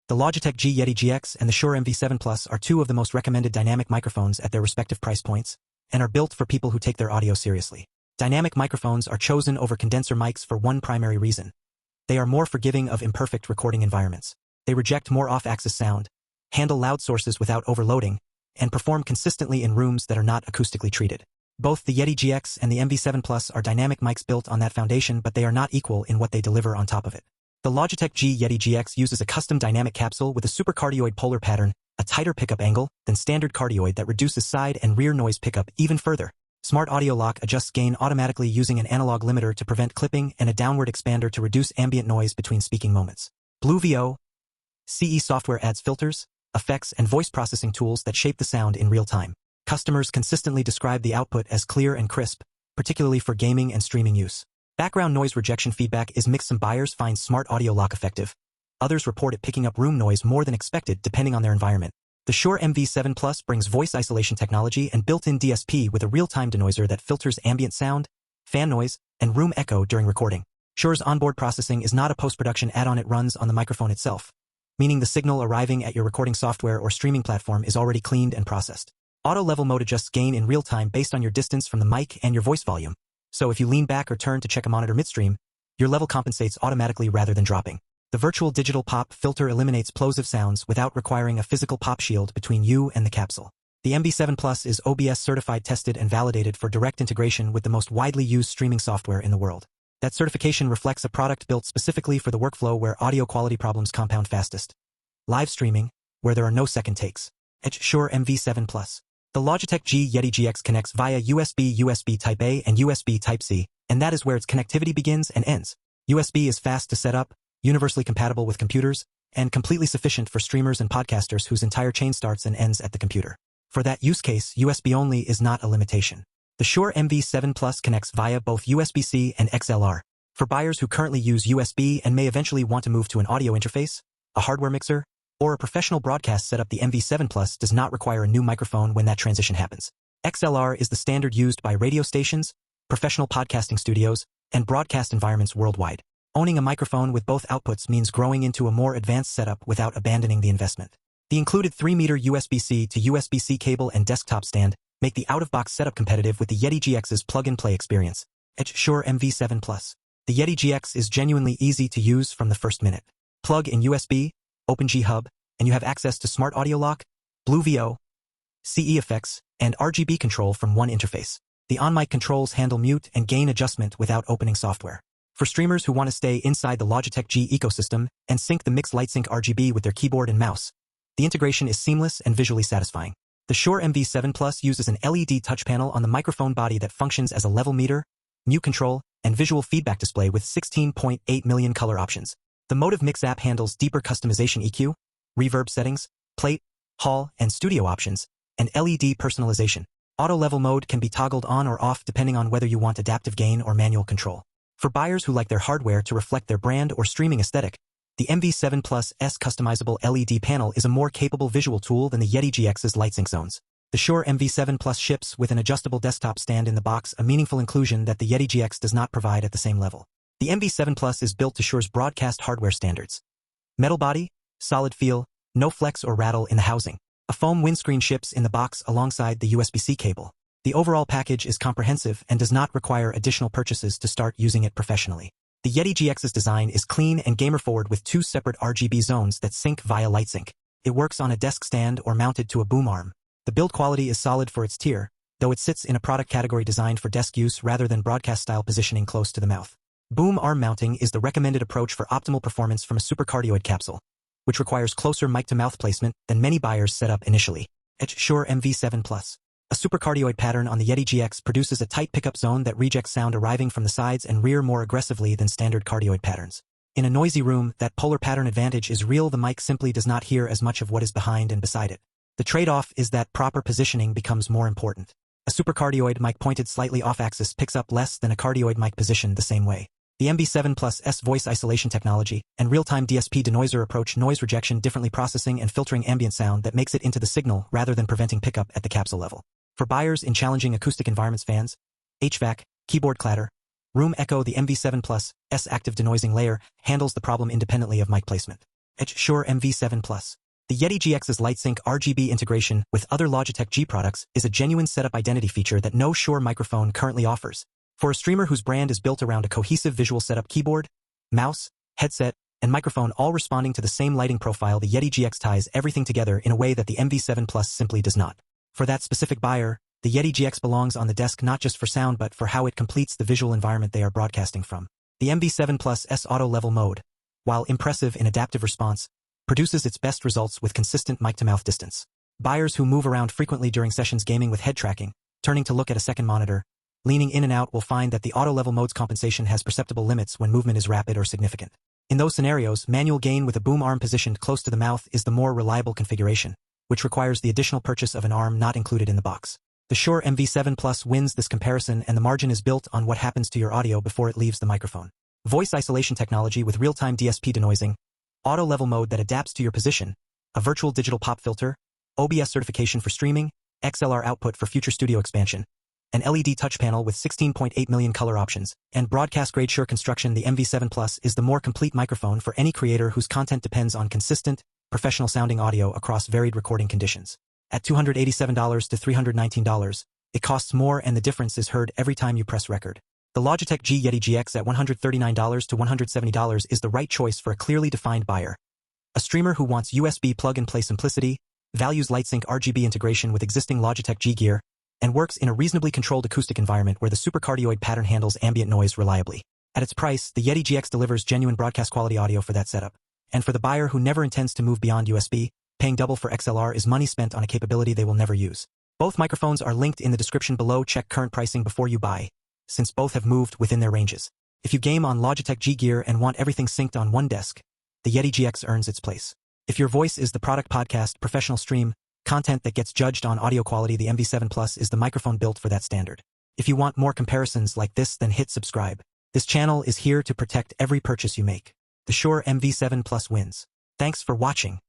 The Logitech G Yeti GX and the Shure MV7 Plus are two of the most recommended dynamic microphones at their respective price points, and are built for people who take their audio seriously. Dynamic microphones are chosen over condenser mics for one primary reason. They are more forgiving of imperfect recording environments. They reject more off-axis sound, handle loud sources without overloading, and perform consistently in rooms that are not acoustically treated. Both the Yeti GX and the MV7 Plus are dynamic mics built on that foundation, but they are not equal in what they deliver on top of it. The Logitech G Yeti GX uses a custom dynamic capsule with a supercardioid polar pattern, a tighter pickup angle than standard cardioid that reduces side and rear noise pickup even further. Smart Audio Lock adjusts gain automatically using an analog limiter to prevent clipping and a downward expander to reduce ambient noise between speaking moments. Blue VO CE software adds filters, effects, and voice processing tools that shape the sound in real time. Customers consistently describe the output as clear and crisp, particularly for gaming and streaming use. Background noise rejection feedback is mixed. Some buyers find Smart Audio Lock effective. Others report it picking up room noise more than expected depending on their environment. The Shure MV7 Plus brings voice isolation technology and built-in DSP with a real-time denoiser that filters ambient sound, fan noise, and room echo during recording. Shure's onboard processing is not a post-production add-on. It runs on the microphone itself, meaning the signal arriving at your recording software or streaming platform is already cleaned and processed. Auto level mode adjusts gain in real time based on your distance from the mic and your voice volume. So if you lean back or turn to check a monitor midstream, your level compensates automatically rather than dropping. The virtual digital pop filter eliminates plosive sounds without requiring a physical pop shield between you and the capsule. The MV7 Plus is OBS certified, tested, and validated for direct integration with the most widely used streaming software in the world. That certification reflects a product built specifically for the workflow where audio quality problems compound fastest. Live streaming, where there are no second takes. Shure MV7 Plus. The Logitech G Yeti GX connects via USB Type-A and USB Type-C, and that is where its connectivity begins and ends. USB is fast to set up, universally compatible with computers, and completely sufficient for streamers and podcasters whose entire chain starts and ends at the computer. For that use case, USB only is not a limitation. The Shure MV7 Plus connects via both USB-C and XLR. For buyers who currently use USB and may eventually want to move to an audio interface, a hardware mixer, or a professional broadcast setup, the MV7 Plus does not require a new microphone when that transition happens. XLR is the standard used by radio stations, professional podcasting studios, and broadcast environments worldwide. Owning a microphone with both outputs means growing into a more advanced setup without abandoning the investment. The included 3-meter USB-C to USB-C cable and desktop stand make the out-of-box setup competitive with the Yeti GX's plug-and-play experience. Shure MV7 Plus. The Yeti GX is genuinely easy to use from the first minute. Plug in USB, Open G Hub, and you have access to Smart Audio Lock, Blue VO, CE effects, and RGB control from one interface. The on-mic controls handle mute and gain adjustment without opening software. For streamers who want to stay inside the Logitech G ecosystem and sync the mixed LIGHTSYNC RGB with their keyboard and mouse, the integration is seamless and visually satisfying. The Shure MV7 Plus uses an LED touch panel on the microphone body that functions as a level meter, mute control, and visual feedback display with 16.8 million color options. The Motive Mix app handles deeper customization EQ, reverb settings, plate, hall, and studio options, and LED personalization. Auto level mode can be toggled on or off depending on whether you want adaptive gain or manual control. For buyers who like their hardware to reflect their brand or streaming aesthetic, the MV7 Plus' customizable LED panel is a more capable visual tool than the Yeti GX's LIGHTSYNC zones. The Shure MV7 Plus ships with an adjustable desktop stand in the box, a meaningful inclusion that the Yeti GX does not provide at the same level. The MV7 Plus is built to Shure's broadcast hardware standards. Metal body, solid feel, no flex or rattle in the housing. A foam windscreen ships in the box alongside the USB-C cable. The overall package is comprehensive and does not require additional purchases to start using it professionally. The Yeti GX's design is clean and gamer-forward with 2 separate RGB zones that sync via LIGHTSYNC. It works on a desk stand or mounted to a boom arm. The build quality is solid for its tier, though it sits in a product category designed for desk use rather than broadcast-style positioning close to the mouth. Boom arm mounting is the recommended approach for optimal performance from a supercardioid capsule, which requires closer mic-to-mouth placement than many buyers set up initially. Shure MV7 Plus. A supercardioid pattern on the Yeti GX produces a tight pickup zone that rejects sound arriving from the sides and rear more aggressively than standard cardioid patterns. In a noisy room, that polar pattern advantage is real. The mic simply does not hear as much of what is behind and beside it. The trade-off is that proper positioning becomes more important. A supercardioid mic pointed slightly off-axis picks up less than a cardioid mic positioned the same way. The MV7 Plus' voice isolation technology and real-time DSP denoiser approach noise rejection differently, processing and filtering ambient sound that makes it into the signal rather than preventing pickup at the capsule level. For buyers in challenging acoustic environments, fans, HVAC, keyboard clatter, room echo, the MV7 Plus' active denoising layer handles the problem independently of mic placement. Shure MV7 Plus. The Yeti GX's LIGHTSYNC RGB integration with other Logitech G products is a genuine setup identity feature that no Shure microphone currently offers. For a streamer whose brand is built around a cohesive visual setup, keyboard, mouse, headset, and microphone all responding to the same lighting profile, the Yeti GX ties everything together in a way that the MV7 Plus simply does not. For that specific buyer, the Yeti GX belongs on the desk not just for sound but for how it completes the visual environment they are broadcasting from. The MV7 Plus' auto-level mode, while impressive in adaptive response, produces its best results with consistent mic-to-mouth distance. Buyers who move around frequently during sessions gaming with head tracking, turning to look at a second monitor, leaning in and out will find that the auto-level mode's compensation has perceptible limits when movement is rapid or significant. In those scenarios, manual gain with a boom arm positioned close to the mouth is the more reliable configuration, which requires the additional purchase of an arm not included in the box. The Shure MV7 Plus wins this comparison, and the margin is built on what happens to your audio before it leaves the microphone. Voice isolation technology with real-time DSP denoising, auto-level mode that adapts to your position, a virtual digital pop filter, OBS certification for streaming, XLR output for future studio expansion, an LED touch panel with 16.8 million color options, and broadcast-grade Shure construction. The MV7 Plus is the more complete microphone for any creator whose content depends on consistent, professional-sounding audio across varied recording conditions. At $287 to $319, it costs more, and the difference is heard every time you press record. The Logitech G Yeti GX at $139 to $170 is the right choice for a clearly defined buyer. A streamer who wants USB plug-and-play simplicity, values LIGHTSYNC RGB integration with existing Logitech G gear, and works in a reasonably controlled acoustic environment where the supercardioid pattern handles ambient noise reliably. At its price, the Yeti GX delivers genuine broadcast quality audio for that setup. And for the buyer who never intends to move beyond USB, paying double for XLR is money spent on a capability they will never use. Both microphones are linked in the description below. Check current pricing before you buy, since both have moved within their ranges. If you game on Logitech G gear and want everything synced on one desk, the Yeti GX earns its place. If your voice is the product podcast, professional stream, content that gets judged on audio quality, the MV7 Plus is the microphone built for that standard. If you want more comparisons like this, then hit subscribe. This channel is here to protect every purchase you make. The Shure MV7 Plus wins. Thanks for watching.